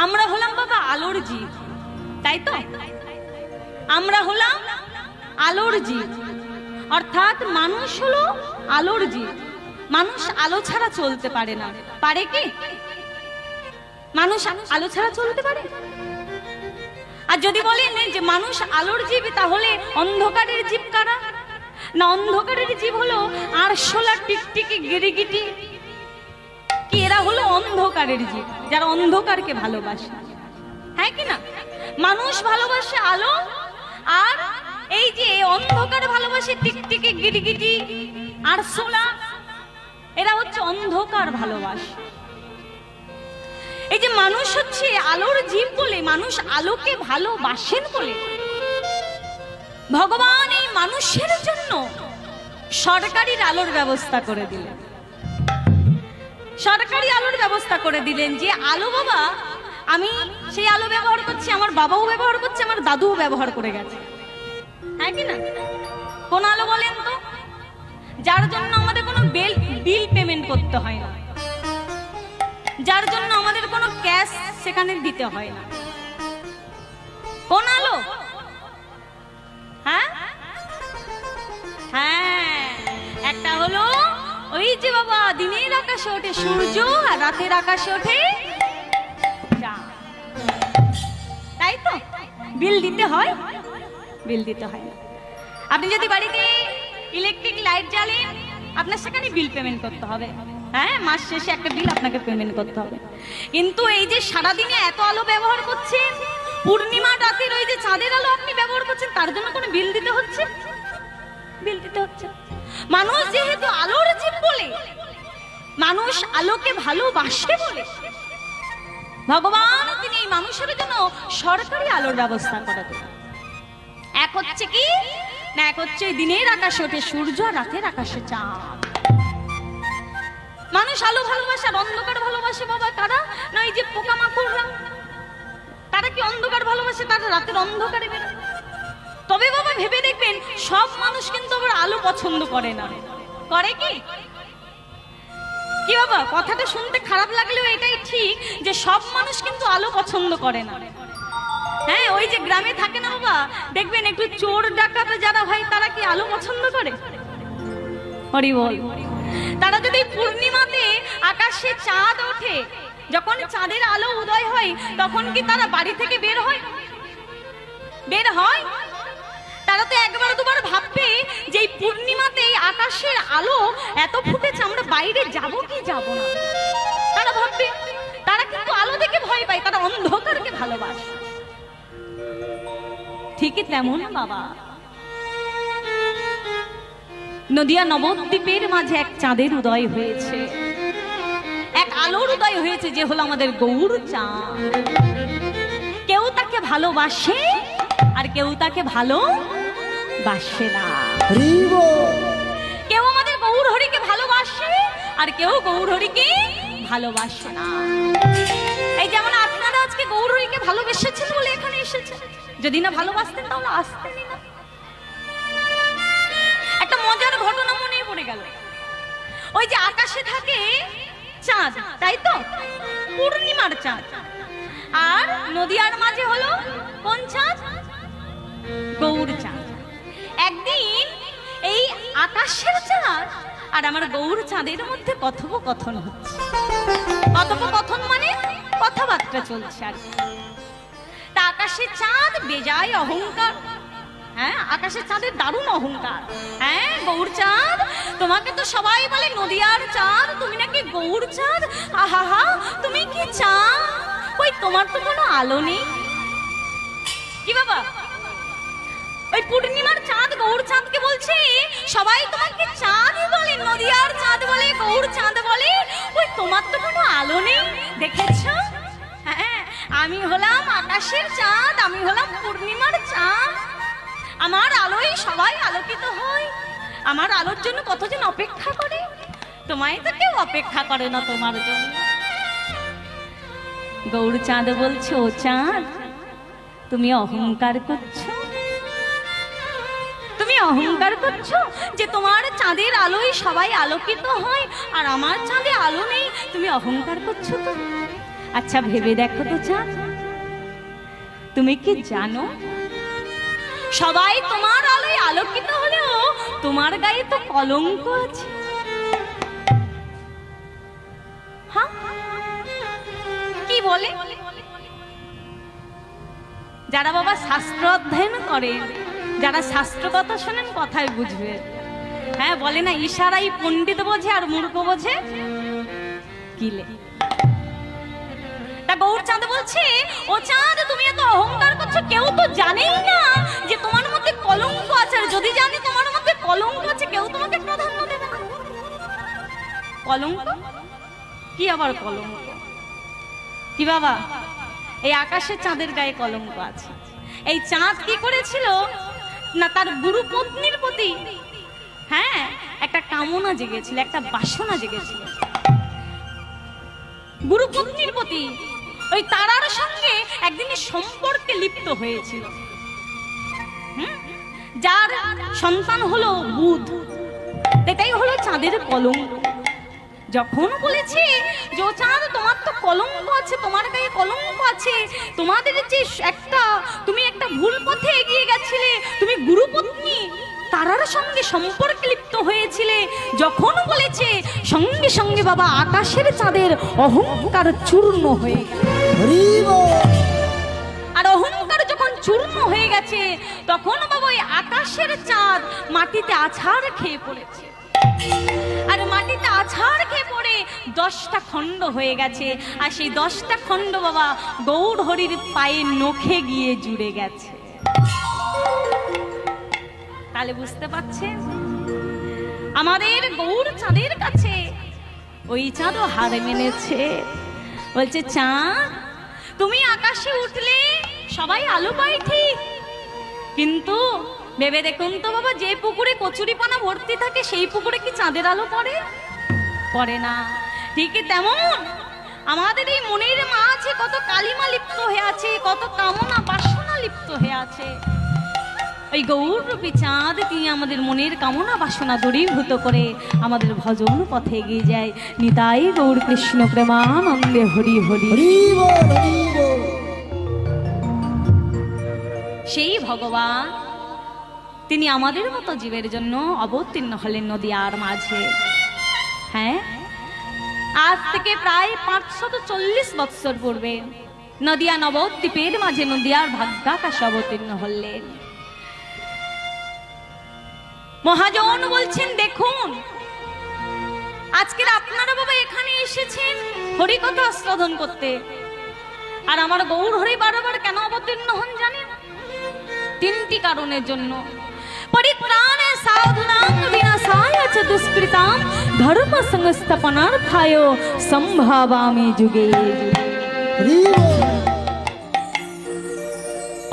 আমরা হলাম বাবা আলোর জীব, তাই তো? আমরা হলাম আলোর জীব, অর্থাৎ মানুষ হলো আলোর জীব। মানুষ আলো ছাড়া চলতে পারে না, পারে কি? মানুষ আলো ছাড়া চলতে পারে? আর যদি বলেন যে মানুষ আলোর জীব, তাহলে অন্ধকারের জীব কারা? না, অন্ধকারের জীব হলো আরশোলা, টিকটিকি, গিরিগিটি, কি এরা হলো অন্ধকারের জীব, যারা অন্ধকারকে ভালোবাসে। হ্যাঁ কি না? মানুষ ভালোবাসে আলো, আর এই যে অন্ধকার ভালোবাসে টিকটিকি, গিরিগিটি, আরশোলা, এরা হচ্ছে অন্ধকার ভালোবাসে। এই যে মানুষ হচ্ছে আলোর জীব বলে, মানুষ আলোকে ভালোবাসেন বলে ভগবান এই মানুষের জন্য সরকারি আলোর ব্যবস্থা করে দিলেন। সরকারি আলোর ব্যবস্থা করে দিলেন, যে আলো বাবা আমি সেই আলো ব্যবহার করছি, আমার বাবাও ব্যবহার করছে, আমার দাদুও ব্যবহার করে গেছে। হ্যাঁ কি না? কোন আলো বলেন তো? যার জন্য আমাদের কোনো বিল পেমেন্ট করতে হয় না, যার জন্য আমাদের কোনো ক্যাশ সেখানে দিতে হয় না। কোন আলো? হ্যাঁ হ্যাঁ, একটা হলো ওই যে বাবা দিনের আকাশে ওঠে সূর্য, আর রাতের আকাশে ওঠে চাঁদ, তাই তো? বিল দিতে হয়? বিল দিতে হয় না। আপনি যদি বাড়িতে ইলেকট্রিক লাইট জ্বালেন, আপনার সেখানে বিল পেমেন্ট করতে হবে। হ্যাঁ, মাস শেষে একটা বিল আপনাকে পেমেন্ট করতে হবে। কিন্তু এই যে সারাদিনে এত আলো ব্যবহার করছেন, পূর্ণিমা রাতের ওই যে চাঁদের আলো আপনি ব্যবহার করছেন, তার জন্য কোনো বিল দিতে হচ্ছে? বিল দিতে হচ্ছে। মানুষ যেহেতু আলোর জীব বলে, মানুষ আলোকে ভালোবাসে বলে ভগবান তিনি এই মানুষের জন্য সরকারি আলোর ব্যবস্থা করে দেন। এক হচ্ছে কি না, এক হচ্ছে দিনের আকাশে ওঠে সূর্য, আর রাতের আকাশে চাঁদ। মানুষ আলো ভালোবাসে আর অন্ধকার ভালোবাসে বাবা কারা? না, এই যে পোকামাকড়রা, তারা কি অন্ধকার ভালোবাসে? তারা রাতের অন্ধকারে বেরোয়। তবে বাবা ভেবে দেখবেন, সব মানুষ কিন্তু আবার আলো পছন্দ করে না। করে কি? কি বাবা, কথাটা শুনতে খারাপ লাগলেও এটাই ঠিক যে সব মানুষ কিন্তু আলো পছন্দ করে না। হ্যাঁ, ওই যে গ্রামে থাকে না বাবা, দেখবেন একটু চোর ডাকাত যারা হয়, তারা কি আলো পছন্দ করে? হরি বল। তারা যদি পূর্ণিমাতে আকাশে চাঁদ ওঠে, যখন চাঁদের আলো উদয় হয়, তখন কি তারা বাড়ি থেকে বের হয়? বের হয়? তারা তো একবার দুবার ভাববে যে এই পূর্ণিমাতে আকাশের আলো এত ফুটেছে, আমরা বাইরে যাব কি যাব না, তারা ভাববে। তারা কিন্তু আলো দেখে ভয় পায়, তারা অন্ধকারকে ভালোবাসে। ঠিকই তেমন বাবা, নদিয়া নবদ্বীপের মাঝে এক চাঁদের উদয় হয়েছে, এক আলোর উদয় হয়েছে, যে হলো আমাদের গৌর চাঁদ। কেউ তাকে ভালোবাসে আর কেউ তাকে ভালোবাসে না। কেউ আমাদের গৌর হরিকে ভালোবাসে আর কেউ গৌর হরিকে ভালোবাসে না। এই যেমন আপনারা আজকে গৌর হরিকে ভালোবেসেছেন বলে এখানে এসেছেন, যদি না ভালোবাসতেন তাহলে আসতেনই না। একটা মজার ঘটনা মনে পড়ে গেল। ওই যে আকাশে থাকে চাঁদ, তাই তো? পূর্ণিমার চাঁদ। আর নদিয়ার মাঝে হলো কোন চাঁদ? গৌর চাঁদ। একদিন এই আকাশের চাঁদ আর আমার গৌর চাঁদের মধ্যে কথোপকথন হচ্ছে। কথোপকথন মানে কথাবার্তা চলছে আর। তা আকাশের চাঁদ বেজায় অহংকার। হ্যাঁ, আকাশের চাঁদের দারুণ অহংকার। হ্যাঁ, গৌর চাঁদ, তোমাকে তো সবাই বলে নদিয়ার চাঁদ, তুমি নাকি গৌর চাঁদ। আহা, তুমি কি চাঁদ? ওই তোমার তো কোনো আলো নেই। কি বাবা, ওই পূর্ণিমার চাঁদ গৌর চাঁদকে বলছে, সবাই তোমাকে চাঁদই বলে, নদিয়ার চাঁদ বলে, গৌর চাঁদ বলে, ওই তোমার তো কোনো আলো নেই, দেখেছ? হ্যাঁ, আমি হলাম আকাশের চাঁদ, আমি হলাম পূর্ণিমার চাঁদ, আমার আলোয় সবাই আলোকিত হয়, আমার আলোর জন্য কতজন অপেক্ষা করে, তোমায় তো কেউ অপেক্ষা করে না তোমার জন্য। গৌর চাঁদ বলছে, ও চাঁদ, তুমি অহংকার করছো, তুমি অহংকার করছো যে তোমার চাঁদের আলোয় সবাই আলোকিত হয় আর আমার চাঁদে আলো নেই, তুমি অহংকার করছো তো। আচ্ছা ভেবে দেখো তো চাঁদ, তুমি কি জানো সবাই তোমার আলোয় আলোকিত হলেও তোমার গায়ে তো কলঙ্ক আছে। হ্যাঁ, কি বলে? যারা বাবা শাস্ত্র অধ্যয়ন করেন, যারা শাস্ত্র কথা শোনেন কথাই বুঝবে। হ্যাঁ, বলে না ইশারাই পণ্ডিত বোঝে আর মূর্খ বোঝে কিলে। তা গৌর চাঁদ বলছে, ও চাঁদ তুমি এত অহংকার করছো, কেউ তো জানেই না যে তোমার মধ্যে কলঙ্ক আছে। আর যদি জানে তোমার মধ্যে কলঙ্ক আছে, কেউ তোমাকে প্রাধান্য দেবে না। কলঙ্ক কি আবার কলঙ্ক? কি বাবা, এই আকাশে চাঁদের গায়ে কলঙ্ক আছে। এই চাঁদ কি করেছিল না, তার গুরু পত্নীর প্রতি হ্যাঁ একটা কামনা জেগেছিল, একটা বাসনা জেগেছিল গুরু পত্নীর প্রতি। ওই তারার সঙ্গে একদিনের সম্পর্কে লিপ্ত হয়েছিল, যার সন্তান হলো বুধ। এটাই হলো চাঁদের কলঙ্ক। যখন বলেছি যে চাঁদ তোমার তো কলঙ্ক আছে, তোমার গায়ে কলঙ্ক আছে, তোমাদের যে তুমি একটা ভুল পথে এগিয়ে গেছিলে, তুমি গুরুপত্নী তারার সঙ্গে সম্পর্কে লিপ্ত হয়েছিলে, যখন বলেছে সঙ্গে সঙ্গে বাবা আকাশের চাঁদের অহংকার চূর্ণ হয়ে গেল। আর অহংকার যখন চূর্ণ হয়ে গেছে, তখন বাবা ওই আকাশের চাঁদ মাটিতে আছাড় খেয়ে পড়েছে। আর মাটিতে আছাড় খেয়ে পড়ে 10টা খণ্ড হয়ে গেছে। আর সেই 10টা খণ্ড বাবা গৌর হরির পায়ে নখে গিয়ে জুড়ে গেছে। তাহলে বুঝতে পারছেন, আমাদের গৌর চাঁদের কাছে ওই চাঁদও হার মেনেছে। বলছে চাঁদ তুমি আকাশে উঠলে সবাই আলো পায় ঠিক, কিন্তু ভেবে দেখুন তো বাবা, যে পুকুরে কচুরিপানা ভর্তি থাকে সেই পুকুরে কি চাঁদের আলো পড়ে? পড়ে না। ঠিক তেমন আমাদের এই মনের মাঝে কত কালিমা লিপ্ত হয়ে আছে, কত কামনা বাসনা লিপ্ত হয়ে আছে। ওই গৌররূপী চাঁদ তিনি আমাদের মনের কামনা বাসনা দূরীভূত করে আমাদের ভজন পথে এগিয়ে যায়। নিতাই গৌর কৃষ্ণ প্রেমানন্দে হরি হরি। সেই ভগবান তিনি আমাদের মতো জীবের জন্য অবতীর্ণ হলেন নদিয়ার মাঝে। হ্যাঁ, আজ থেকে প্রায় 540 বৎসর পূর্বে নদিয়া নবদ্বীপের মাঝে নদিয়ার ভাগ্যাকাশে অবতীর্ণ হলেন। মহাজন বলছেন দেখুন, আজকের আপনারা বাবা এখানে এসেছেন হরিকথা আস্বাদন করতে, আর আমার গৌর হরি বারবার কেন অবতীর্ণ হন জানেন? 3টি কারণের জন্য। পরিত্রাণে সাধুনাং বিনাশায় চ দুষ্কৃতাম ধর্ম সংস্থাপনার্থায় সম্ভাবামি যুগে যুগে।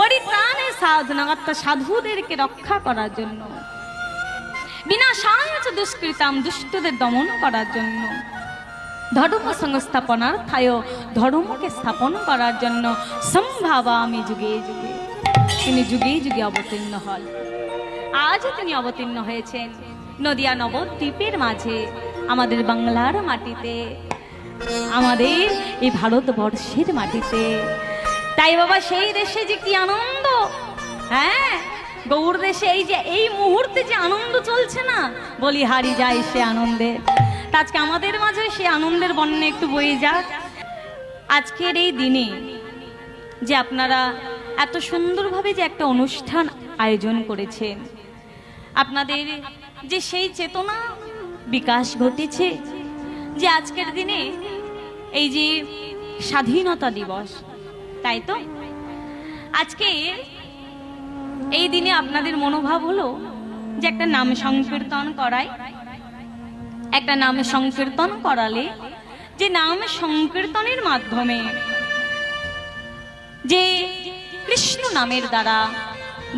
পরিত্রাণে সাধুনাং অর্থাৎ সাধুদেরকে রক্ষা করার জন্য, বিনাশায় চ দুষ্কৃতাম দুষ্টদের দমন করার জন্য, ধর্ম সংস্থাপনার্থায় ধর্মকে স্থাপন করার জন্য সম্ভাবামি যুগে যুগে। তিনি যুগে যুগে অবতীর্ণ হন। আজও তিনি অবতীর্ণ হয়েছেন নদিয়া নবদ্বীপের মাঝে, আমাদের বাংলার মাটিতে, আমাদের এই ভারতবর্ষের মাটিতে। তাই বাবা সেই দেশে যে কি আনন্দ, হ্যাঁ গৌর দেশে এই যে এই মুহূর্তে যে আনন্দ চলছে না, বলি হারি যায় সে আনন্দে। আজকে আমাদের মাঝে সে আনন্দের বন্যা একটু বয়ে যাক। আজকের এই দিনে যে আপনারা এত সুন্দরভাবে যে একটা অনুষ্ঠান আয়োজন করেছেন, আপনাদের যে সেই চেতনা বিকাশ ঘটেছে, যে আজকের দিনে এই যে স্বাধীনতা দিবস, তাই তো আজকে এই দিনে আপনাদের মনোভাব হলো যে একটা নাম সংকীর্তন করায়। একটা নাম সংকীর্তন করালে যে নাম সংকীর্তনের মাধ্যমে যে কৃষ্ণ নামের দ্বারা,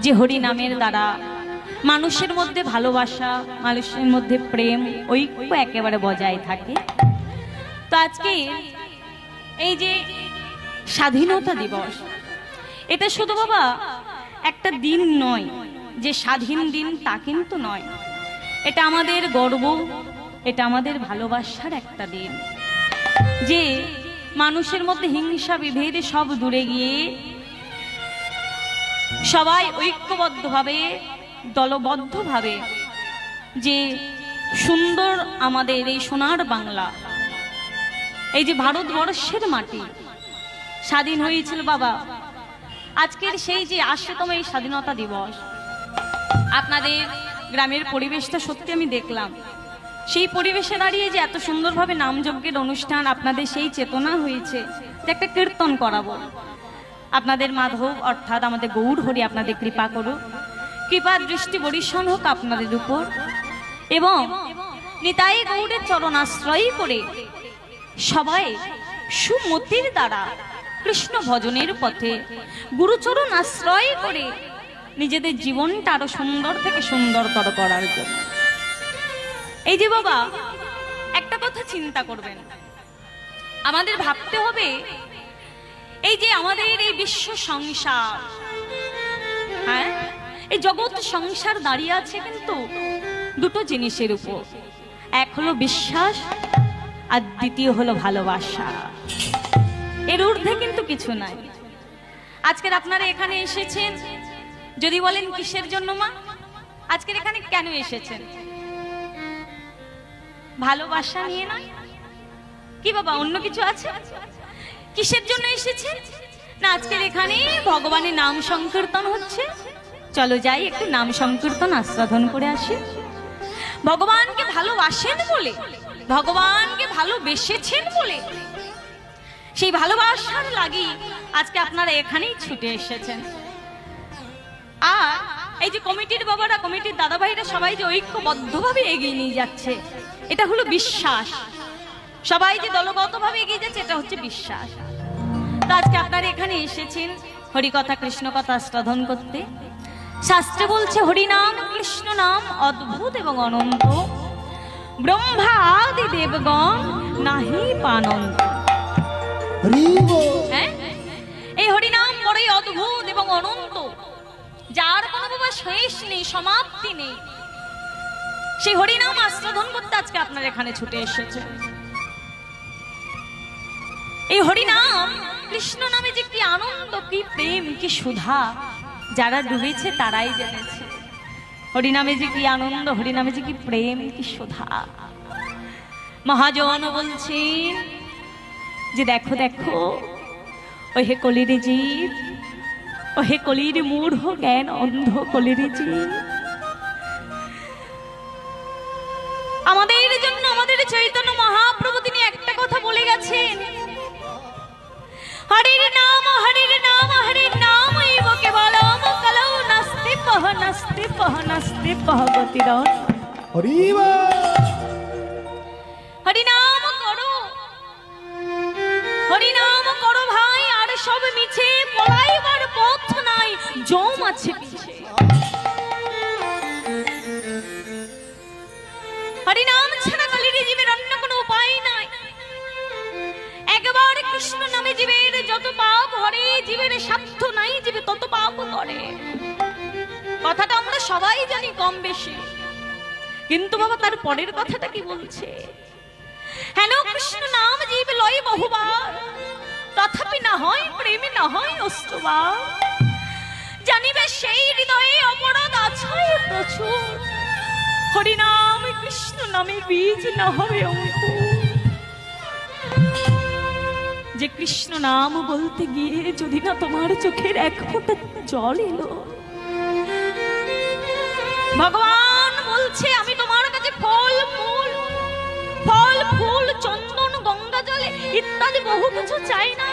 যে হরি নামের দ্বারা মানুষের মধ্যে ভালোবাসা, মানুষের মধ্যে প্রেম, ঐক্য একেবারে বজায় থাকে। তো আজকে এই যে স্বাধীনতা দিবস, এটা শুধু বাবা একটা দিন নয় যে স্বাধীন দিন, তা কিন্তু নয়। এটা আমাদের গর্ব, এটা আমাদের ভালোবাসার একটা দিন, যে মানুষের মধ্যে হিংসা বিভেদ সব দূরে গিয়ে সবাই ঐক্যবদ্ধভাবে দলবদ্ধভাবে যে সুন্দর আমাদের এই সোনার বাংলা, এই যে ভারতবর্ষের মাটি স্বাধীন হয়েছিল বাবা, আজকের সেই যে ৮০তম এই স্বাধীনতা দিবস, আপনাদের গ্রামের পরিবেশটা সত্যি আমি দেখলাম। সেই পরিবেশে দাঁড়িয়ে যে এত সুন্দরভাবে নামযজ্ঞের অনুষ্ঠান, আপনাদের সেই চেতনা হয়েছে যে একটা কীর্তন করাবো। আপনাদের মাধব অর্থাৎ আমাদের গৌর হরি আপনাদের কৃপা করুক, কৃপা দৃষ্টি বরিশন হোক আপনাদের উপর, এবং নিতাই গৌরের চরণ আশ্রয় করে সবাই সুমতির দ্বারা কৃষ্ণ ভজনের পথে গুরুচরণ আশ্রয় করে নিজেদের জীবনটা আরো সুন্দর থেকে সুন্দরতর করার জন্য। এই যে বাবা, একটা কথা চিন্তা করবেন, আমাদের ভাবতে হবে এই যে আমাদের এই বিশ্ব সংসার, হ্যাঁ, এই জগৎ সংসার দাঁড়িয়ে আছে কিন্তু দুটো জিনিসের উপর, এক হলো বিশ্বাস আর দ্বিতীয় হলো ভালোবাসা। এর ঊর্ধ্বে কিন্তু কিছু নাই। আজকের আপনারা এখানে এসেছেন, যদি বলেন কিসের জন্য মা, আজকের এখানে কেন এসেছেন? ভালোবাসা নিয়ে নয় কি বাবা, অন্য কিছু আছে? কিসের জন্য এসেছেন? না, আজকের এখানে ভগবানের নাম সংকীর্তন হচ্ছে, চলো যাই একটু নাম সংকীর্তন আস্বাদন করে আসি। ভগবানকে ভালোবাসেন বলে, ভগবানকে ভালোবেসেছেন বলে, সেই ভালোবাসার লাগি আজকে আপনারা এখানেই ছুটে এসেছেন। আর এই যে কমিটির বাবারা, কমিটির দাদা ভাইরা সবাই যে ঐক্যবদ্ধভাবে এগিয়ে নিয়ে যাচ্ছে, এটা হলো বিশ্বাস। সবাই যে দলগতভাবে এগিয়ে যাচ্ছে, এটা হচ্ছে বিশ্বাস। তো আজকে আপনারা এখানে এসেছেন হরিকথা কৃষ্ণ কথা আস্বাদন করতে। শাস্ত্রে বলছে হরিনাম কৃষ্ণ নাম অদ্ভুত এবং অনন্ত, ব্রহ্মাদি দেবগণ নাহি পানন্ত। হ্যাঁ, এই হরিনাম বড়ই অদ্ভুত এবং অনন্ত, যার কোনো বাবা শেষ নেই, সমাপ্তি নেই। সেই হরিনাম আস্বাদন করতে আজকে আপনারা এখানে ছুটে এসেছে। এই হরিনাম কৃষ্ণ নামে যে কি আনন্দ, কি প্রেম, কি সুধা, যারা ডুবেছে তারাই জেনেছে। হরিনামে যে কি আনন্দ, হরিনামে যে কি প্রেম, কি সুধা। মহাজন বলছেন যে দেখো দেখো, ও হে কলির জীব, ও হে কলির মূঢ় জ্ঞান অন্ধ কলির জীব, আমাদের জন্য আমাদের চৈতন্য মহাপ্রভু তিনি একটা কথা বলে গেছেন, হরির নাম হরির নাম হরির নাম এব কেবলম কলৌ নাস্তি পহ নাস্তি পহ নাস্তি পহ গতিরন। হরিনাম করো, হরিনাম করো ভাই, আর সব মিছে, পলাইবার পথ নাই, জম আছে পিছে। হরিনাম ছাড়া কলির জীবের অন্য কোনো উপায় নাই। একবার কৃষ্ণ নামে জীবের যত পাপ হরে, জীবের স্বার্থ নাই, জীবে তত পাপ করে। কথাটা আমরা সবাই জানি কম বেশি, কিন্তু বাবা তার পরের কথাটা কি বলছে? হেন কৃষ্ণ নাম জীব লয় বহুবার, তথাপি না হয় প্রেমে না হয় অষ্টবার। জানিবে সেই হৃদয়ে অপরাধ আছে প্রচুর, হরিনাম কৃষ্ণ নামে বীজ না হবে অঙ্কুর। যে কৃষ্ণ নাম বলতে গিয়ে যদি না তোমার চোখের এক ফোঁটা জল এলো, ভগবান বলছে আমি তোমার কাছে ফল ফুল চন্দন গঙ্গা জলে ইত্যাদি বহু কিছু চাই না।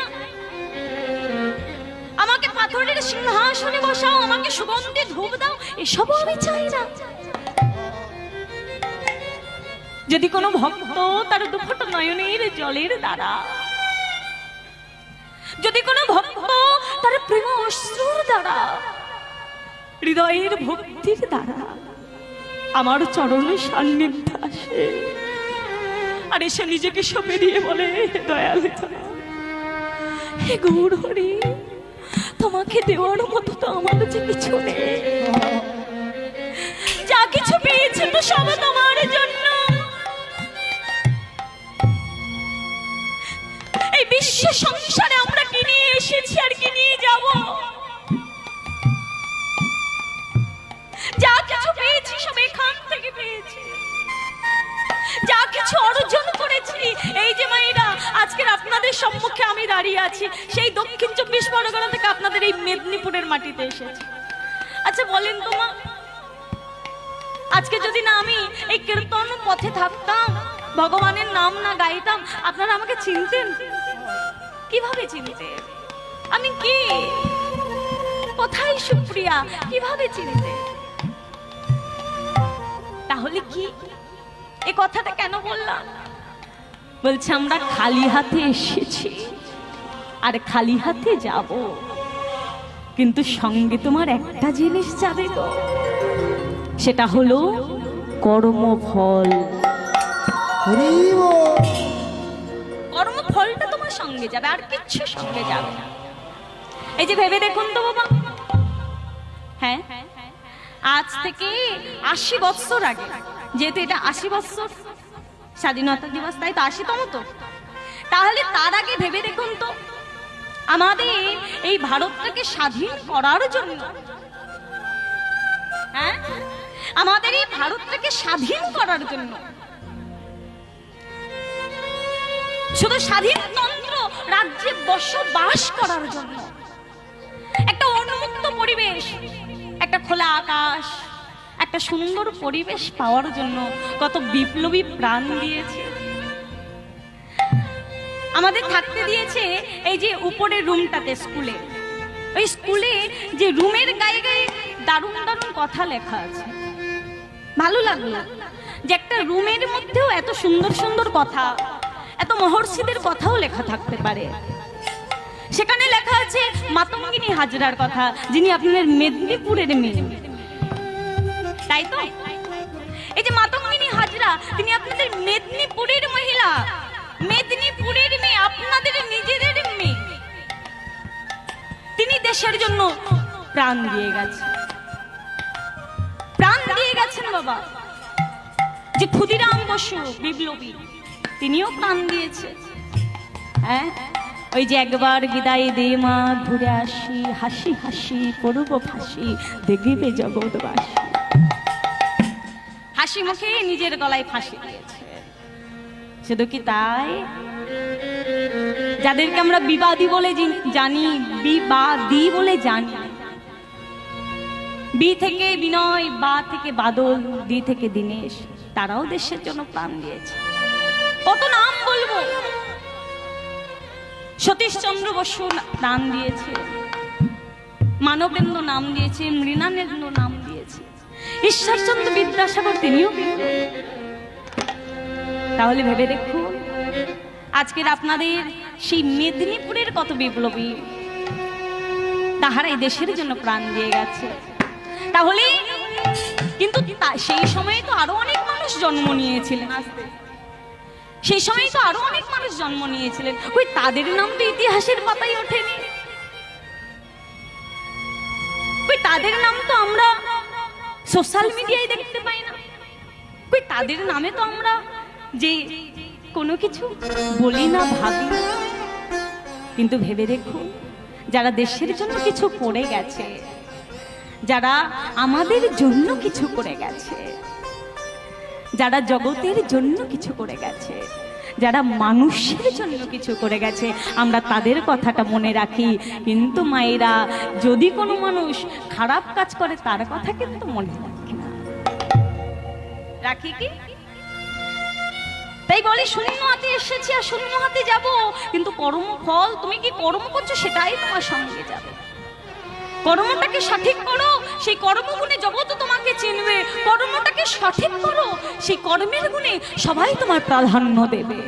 আমাকে পাথরের সিংহাসনে বসাও, আমাকে সুগন্ধি ধূপ দাও, এসবও আমি চাই না। যদি কোনো ভক্ত তার দুফোঁটা নয়নের জলের দ্বারা, যদি কোনো ভক্ত তার প্রেম অশ্রুর দ্বারা, হৃদয়ের ভক্তির দ্বারা আমার চরণ সান্নিধ্যে আসে, আর এসে নিজেকে সঁপে দিয়ে বলে দয়াল হে গৌর হরি, তোমাকে দেওয়ার মতো তো আমার যে কিছু নেই, যা কিছু পেয়েছে তো সব তোমার জন্য। এই বিশ্ব বিশ্ব সংসারে আমরা কি নিয়ে এসেছি আর কি নিয়ে যাব? যা কিছু পেয়েছি সব এখান থেকে পেয়েছি, যা কিছু অর্জন করেছি। এই যে মায়েরা, আজকের আপনাদের সম্মুখে আমি দাঁড়িয়ে আছি, সেই দক্ষিণ 24 পরগনা থেকে আপনাদের এই মেদিনীপুরের মাটিতে এসেছি। আচ্ছা বলেন তো মা, আজকে যদি না আমি এই কীর্তন পথে থাকতাম, ভগবানের নাম না গাইতাম, আপনারা আমাকে চিনতেন? কিভাবে চিনতেন? আমি কি, কোথায় সুপ্রিয়া, কিভাবে চিনতেন? তাহলে কি এই কথাটা কেন বললাম? বলছে আমরা খালি হাতে এসেছি আর খালি হাতে যাব, কিন্তু সঙ্গে তোমার একটা জিনিস যাবে গো, সেটা হলো কর্মফল। কর্মফলটা তোমার সঙ্গে যাবে, আর কিচ্ছু সঙ্গে যাবে না। এই যে ভেবে দেখুন তো বাবা, হ্যাঁ আজ থেকে 80 বছর আগে, যেহেতু এটা 80 বছর স্বাধীনতা দিবস, তাই তো 80তম তো, তাহলে তার আগে ভেবে দেখুন তো, আমাদের এই ভারতটাকে স্বাধীন করার জন্য, হ্যাঁ আমাদের এই ভারতটাকে স্বাধীন করার জন্য, শুধু স্বাধীনতন্ত্র রাজ্যে বসবাস করার জন্য, একটা উন্মুক্ত পরিবেশ, একটা খোলা আকাশ, একটা সুন্দর পরিবেশ পাওয়ার জন্য কত বিপ্লবী প্রাণ দিয়েছে। আমাদের থাকতে দিয়েছে এই যে উপরের রুমটাতে, স্কুলে, ওই স্কুলে যে রুমের গায়ে গায়ে দারুণ দারুণ কথা লেখা আছে। ভালো লাগলো যে একটা রুমের মধ্যেও এত সুন্দর সুন্দর কথা, এত মহর্ষিদের কথাও লেখা থাকতে পারে। সেখানে লেখা আছে মাতঙ্গিনী হাজরার কথা, যিনি আপনাদের মেদিনীপুরের মেয়ে, তাই তো? এই যে মাতঙ্গিনী হাজরা, তিনি আপনাদের মেদিনীপুরের মহিলা, মেদিনীপুরের মেয়ে, আপনাদের নিজেদের মেয়ে। তিনি দেশের জন্য প্রাণ দিয়ে গেছেন, প্রাণ দিয়ে গেছেন বাবা। যে ক্ষুদিরাম বসু বিপ্লবী, তিনিও প্রাণ দিয়েছে। হ্যাঁ, ওই যে একবার বিদায় দে মা, ঘুরে আসি, হাসি হাসি করব ফাঁসি, দেখবে জগৎবাসী। হাসি মুখে নিজের গলায় ফাঁসি দিয়েছে। শুধু কি তাই, যাদেরকে আমরা বিবাদী বলে জানি, বিবাদী বলে জানি, বি থেকে বিনয়, বা থেকে বাদল, দি থেকে দীনেশ, তারাও দেশের জন্য প্রাণ দিয়েছে। কত নাম বলবো, সতীশচন্দ্র বসু নাম দিয়েছে, মানবেন্দ্র নাম দিয়েছে, মৃণালেন্দ্র নাম দিয়েছে, ঈশ্বরচন্দ্র বিদ্যাসাগর তিনিও। তাহলে ভেবে দেখুন, আজকের আপনাদের সেই মেদিনীপুরের কত বিপ্লবী, তাহারা এই দেশের জন্য প্রাণ দিয়ে গেছে। তাহলে কিন্তু সেই সময়ে তো আরো অনেক মানুষ জন্ম নিয়েছিলেন, সেই সময় তো আরো অনেক মানুষ জন্ম নিয়েছিলেন, ওই তাদের নাম তো ইতিহাসের পাতায় ওঠেনি। ওই তাদের নাম তো আমরা সোশ্যাল মিডিয়ায় দেখতে পাই না, ওই তাদের নামে তো আমরা যে কোনো কিছু বলি না, ভাবি না। কিন্তু ভেবে দেখুন, যারা দেশের জন্য কিছু করে গেছে, যারা আমাদের জন্য কিছু করে গেছে, যারা জগতের জন্য কিছু করে গেছে, যারা মানুষের জন্য কিছু করে গেছে, আমরা তাদের কথাটা মনে রাখি। কিন্তু মায়েরা, যদি কোনো মানুষ খারাপ কাজ করে, তার কথা কিন্তু মনে রাখি না, রাখি কি? তাই বলে শূন্য হাতে এসেছি আর শূন্য হাতে যাব, কিন্তু কর্মফল, তুমি কি কর্ম করছো সেটাই তোমার সঙ্গে যাবে। কর্মটাকে সঠিক করো, সেই কর্মগুণে জগৎ তোমাকে চিনবে। কর্মটাকে সঠিক করো, সেই কর্মের গুণে সবাই তোমার প্রাধান্য দেবে।